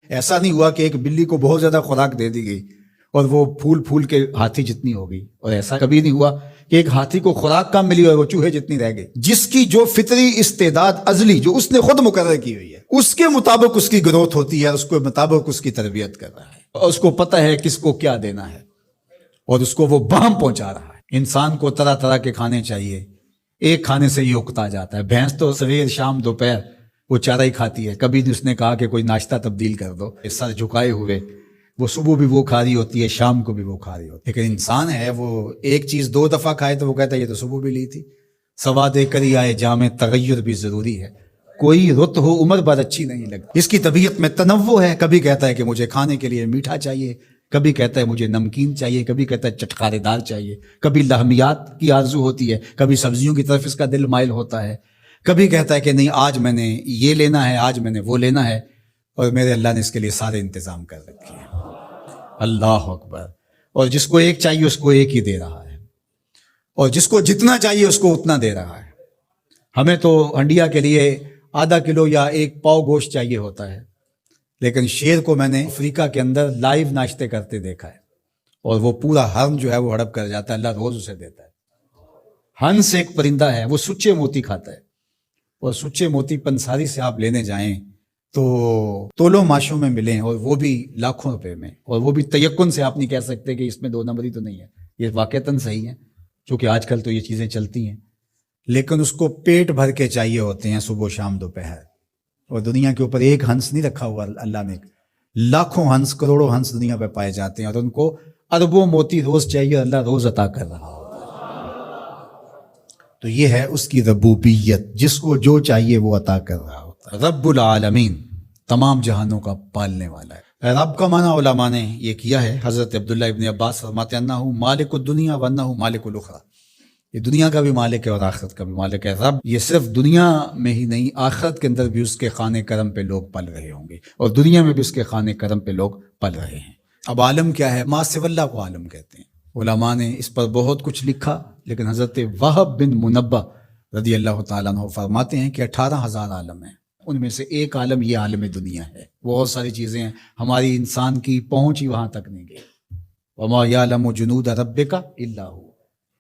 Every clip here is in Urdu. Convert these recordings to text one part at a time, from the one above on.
ایسا نہیں ہوا کہ ایک بلی کو بہت زیادہ خوراک دے دی گئی اور وہ پھول پھول کے ہاتھی جتنی ہو گئی، اور ایسا کبھی نہیں ہوا کہ ایک ہاتھی کو خوراک کم ملی اور وہ چوہے جتنی رہ گئی۔ جس کی جو فطری استعداد ازلی جو اس نے خود مقرر کی ہوئی ہے، اس کے مطابق اس کی گروتھ ہوتی ہے، اس کے مطابق اس کی تربیت کر رہا ہے، اور اس کو پتہ ہے کس کو کیا دینا ہے، اور اس کو وہ بہم پہنچا رہا ہے۔ انسان کو طرح طرح کے کھانے چاہیے، ایک کھانے سے یہ اکتا جاتا ہے۔ بھینس تو سویر شام دوپہر وہ چارہ ہی کھاتی ہے، کبھی نہیں اس نے کہا کہ کوئی ناشتہ تبدیل کر دو، سر جھکائے ہوئے وہ صبح بھی وہ کھا رہی ہوتی ہے، شام کو بھی وہ کھا رہی ہوتی ہے۔ لیکن انسان ہے وہ ایک چیز 2 دفعہ کھائے تو وہ کہتا ہے یہ تو صبح بھی لی تھی۔ سواد کری آئے جامع تغیر بھی ضروری ہے، کوئی رت ہو عمر بھر اچھی نہیں لگتی۔ اس کی طبیعت میں تنوع ہے، کبھی کہتا ہے کہ مجھے کھانے کے لیے میٹھا چاہیے، کبھی کہتا ہے مجھے نمکین چاہیے، کبھی کہتا ہے چٹخارے دار چاہیے، کبھی لحمیات کی آرزو ہوتی ہے، کبھی سبزیوں کی طرف اس کا دل مائل ہوتا ہے، کبھی کہتا ہے کہ نہیں آج میں نے یہ لینا ہے، آج میں نے وہ لینا ہے، اور میرے اللہ نے اس کے لیے سارے انتظام کر رکھے ہیں۔ اللہ اکبر۔ اور جس کو ایک چاہیے اس کو ایک ہی دے رہا ہے، اور جس کو جتنا چاہیے اس کو اتنا دے رہا ہے۔ ہمیں تو ہنڈیا کے لیے ½ کلو یا 1 پاؤ گوشت چاہیے ہوتا ہے، لیکن شیر کو میں نے افریقہ کے اندر لائیو ناشتے کرتے دیکھا ہے، اور وہ پورا ہرن جو ہے وہ ہڑپ کر جاتا ہے، اللہ روز اسے دیتا ہے۔ ہنس ایک پرندہ ہے، وہ سچے موتی کھاتا ہے، اور سچے موتی پنساری سے آپ لینے جائیں تو تولوں ماشوں میں ملیں، اور وہ بھی لاکھوں روپے میں، اور وہ بھی تیقن سے آپ نہیں کہہ سکتے کہ اس میں 2 نمبری تو نہیں ہے، یہ واقعتاً صحیح ہے، چونکہ آج کل تو یہ چیزیں چلتی ہیں، لیکن اس کو پیٹ بھر کے چاہیے ہوتے ہیں صبح شام دوپہر۔ اور دنیا کے اوپر ایک ہنس نہیں رکھا ہوا اللہ نے، لاکھوں ہنس کروڑوں ہنس دنیا پہ پائے جاتے ہیں، اور ان کو اربوں موتی روز چاہیے، اللہ روز عطا کر رہا ہوتا ہے۔ تو یہ ہے اس کی ربوبیت، جس کو جو چاہیے وہ عطا کر رہا ہوتا ہے۔ رب العالمین، تمام جہانوں کا پالنے والا ہے۔ رب کا معنی علماء نے یہ کیا ہے، حضرت عبداللہ ابن عباس فرماتے ہیں انہ مالک الدنیا وانہ مالک الاخرى، یہ دنیا کا بھی مالک ہے اور آخرت کا بھی مالک ہے۔ رب یہ صرف دنیا میں ہی نہیں، آخرت کے اندر بھی اس کے خانے کرم پہ لوگ پل رہے ہوں گے، اور دنیا میں بھی اس کے خانے کرم پہ لوگ پل رہے ہیں۔ اب عالم کیا ہے؟ ما سوی اللہ کو عالم کہتے ہیں۔ علماء نے اس پر بہت کچھ لکھا، لیکن حضرت وہب بن منبہ رضی اللہ تعالیٰ عنہ فرماتے ہیں کہ 18,000 عالم ہیں، ان میں سے ایک عالم یہ عالم دنیا ہے۔ بہت ساری چیزیں ہیں، ہماری انسان کی پہنچ ہی وہاں تک نہیں گئی۔ وما یعلم جنود ربک الا هو،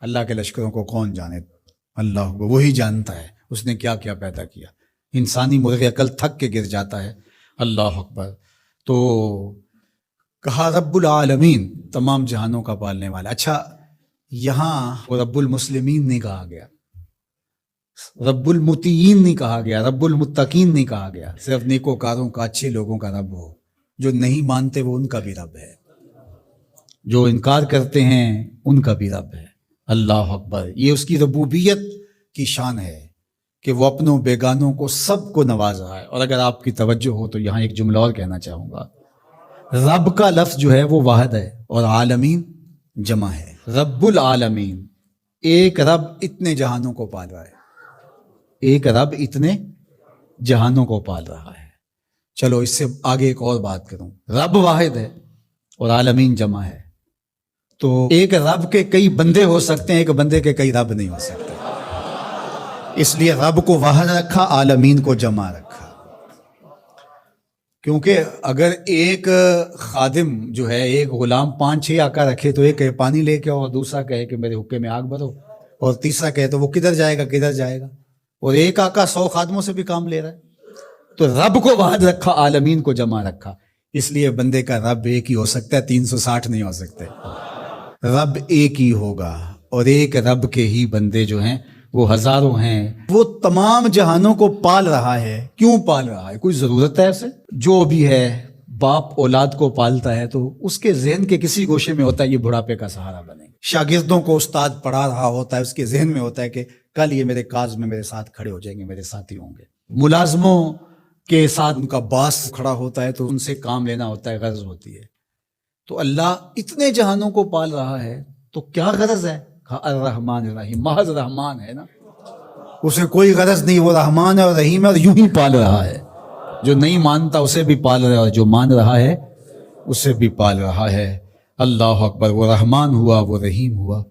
اللہ کے لشکروں کو کون جانے؟ اللہ کو وہی جانتا ہے، اس نے کیا کیا پیدا کیا۔ انسانی مرغ عقل تھک کے گر جاتا ہے۔ اللہ اکبر۔ تو کہا رب العالمین، تمام جہانوں کا پالنے والا۔ اچھا، یہاں رب المسلمین نہیں کہا گیا، رب المطیعین نہیں کہا گیا، رب المتقین نہیں کہا گیا، صرف نیکوکاروں کا، اچھے لوگوں کا رب ہو۔ جو نہیں مانتے وہ ان کا بھی رب ہے، جو انکار کرتے ہیں ان کا بھی رب ہے۔ اللہ اکبر۔ یہ اس کی ربوبیت کی شان ہے کہ وہ اپنوں بیگانوں کو سب کو نواز رہا ہے۔ اور اگر آپ کی توجہ ہو تو یہاں ایک جملہ اور کہنا چاہوں گا، رب کا لفظ جو ہے وہ واحد ہے اور عالمین جمع ہے۔ رب العالمین، ایک رب اتنے جہانوں کو پال رہا ہے، ایک رب اتنے جہانوں کو پال رہا ہے۔ چلو اس سے آگے ایک اور بات کروں، رب واحد ہے اور عالمین جمع ہے، تو ایک رب کے کئی بندے ہو سکتے ہیں، ایک بندے کے کئی رب نہیں ہو سکتے، اس لیے رب کو واحد رکھا، عالمین کو جمع رکھا۔ کیونکہ اگر ایک خادم جو ہے، ایک غلام 5-6 آقا رکھے تو ایک کہے پانی لے کے، اور دوسرا کہے کہ میرے حقے میں آگ بھرو، اور تیسرا کہے تو وہ کدھر جائے گا کدھر جائے گا، اور ایک آقا 100 خادموں سے بھی کام لے رہا ہے۔ تو رب کو واحد رکھا، عالمین کو جمع رکھا، اس لیے بندے کا رب ایک ہی ہو سکتا ہے، 360 نہیں ہو سکتے۔ رب ایک ہی ہوگا، اور ایک رب کے ہی بندے جو ہیں وہ ہزاروں ہیں۔ وہ تمام جہانوں کو پال رہا ہے۔ کیوں پال رہا ہے؟ کوئی ضرورت ہے اسے؟ جو بھی ہے، باپ اولاد کو پالتا ہے تو اس کے ذہن کے کسی گوشے میں ہوتا ہے یہ بڑھاپے کا سہارا بنے گا۔ شاگردوں کو استاد پڑھا رہا ہوتا ہے، اس کے ذہن میں ہوتا ہے کہ کل یہ میرے کاز میں میرے ساتھ کھڑے ہو جائیں گے، میرے ساتھی ہوں گے۔ ملازموں کے ساتھ ان کا باس کھڑا ہوتا ہے تو ان سے کام لینا ہوتا ہے، غرض ہوتی ہے۔ تو اللہ اتنے جہانوں کو پال رہا ہے تو کیا غرض ہے؟ الرحمن الرحیم، محض رحمان ہے نا، اسے کوئی غرض نہیں، وہ رحمان ہے اور رحیم ہے، اور یوں ہی پال رہا ہے۔ جو نہیں مانتا اسے بھی پال رہا ہے، اور جو مان رہا ہے اسے بھی پال رہا ہے۔ اللہ اکبر۔ وہ رحمان ہوا، وہ رحیم ہوا۔